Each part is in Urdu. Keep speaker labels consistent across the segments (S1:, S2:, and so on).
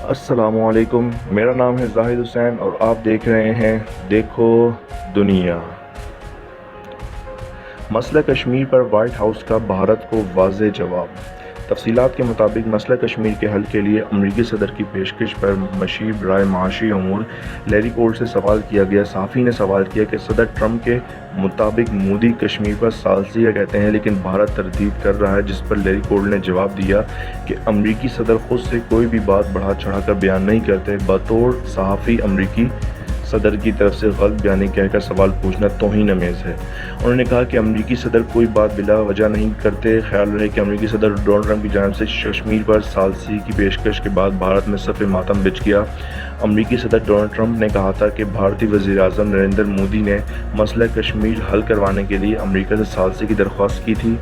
S1: السلام علیکم، میرا نام ہے زاہد حسین اور آپ دیکھ رہے ہیں دیکھو دنیا۔ مسئلہ کشمیر پر وائٹ ہاؤس کا بھارت کو واضح جواب۔ تفصیلات کے مطابق مسئلہ کشمیر کے حل کے لیے امریکی صدر کی پیشکش پر مشیر برائے معاشی امور لیری کورٹ سے سوال کیا گیا۔ صحافی نے سوال کیا کہ صدر ٹرمپ کے مطابق مودی کشمیر پر ثالثیہ کہتے ہیں لیکن بھارت تردید کر رہا ہے، جس پر لیری کورٹ نے جواب دیا کہ امریکی صدر خود سے کوئی بھی بات بڑھا چڑھا کر بیان نہیں کرتے۔ بطور صحافی امریکی صدر کی طرف سے غلط بیانی کہہ کر سوال پوچھنا توہین آمیز ہے۔ انہوں نے کہا کہ امریکی صدر کوئی بات بلا وجہ نہیں کرتے۔ خیال رہے کہ امریکی صدر ڈونلڈ ٹرمپ کی جانب سے کشمیر پر ثالثی کی پیشکش کے بعد بھارت میں صف ماتم بچھ گیا۔ امریکی صدر ڈونلڈ ٹرمپ نے کہا تھا کہ بھارتی وزیر اعظم نریندر مودی نے مسئلہ کشمیر حل کروانے کے لیے امریکہ سے ثالثی کی درخواست کی تھی۔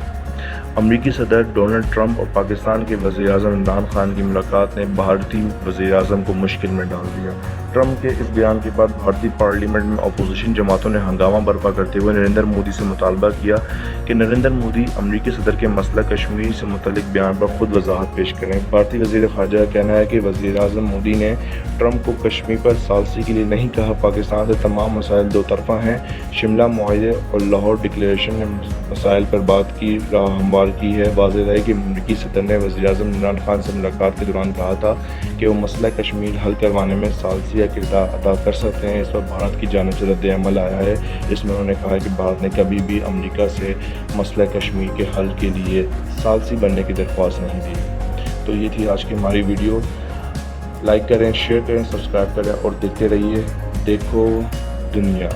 S1: امریکی صدر ڈونلڈ ٹرمپ اور پاکستان کے وزیر اعظم عمران خان کی ملاقات نے بھارتی وزیر اعظم کو مشکل میں ڈال دیا۔ ٹرمپ کے اس بیان کے بعد بھارتی پارلیمنٹ میں اپوزیشن جماعتوں نے ہنگامہ برپا کرتے ہوئے نریندر مودی سے مطالبہ کیا کہ نریندر مودی امریکی صدر کے مسئلہ کشمیر سے متعلق بیان پر خود وضاحت پیش کریں۔ بھارتی وزیر خارجہ کا کہنا ہے کہ وزیر اعظم مودی نے ٹرمپ کو کشمیر پر ثالثی کے لیے نہیں کہا۔ پاکستان سے تمام مسائل دو طرفہ ہیں۔ شملہ معاہدے اور لاہور ڈکلیریشن نے مسائل پر بات کی راہ ہموار کی ہے۔ واضح ہے کہ امریکی صدر نے وزیر اعظم عمران خان سے ملاقات کے دوران کہا تھا کہ وہ مسئلہ کشمیر حل کروانے میں ثالثیہ کردار ادا کر سکتے ہیں۔ اس پر بھارت کی جانب سے رد عمل آیا ہے، جس میں انہوں نے کہا کہ بھارت نے کبھی بھی امریکہ سے مسئلہ کشمیر کے حل کے لیے ثالثی بننے کی درخواست نہیں دی۔ تو یہ تھی آج کی ہماری ویڈیو۔ لائک کریں، شیئر کریں، سبسکرائب کریں اور دیکھتے رہیے دیکھو دنیا۔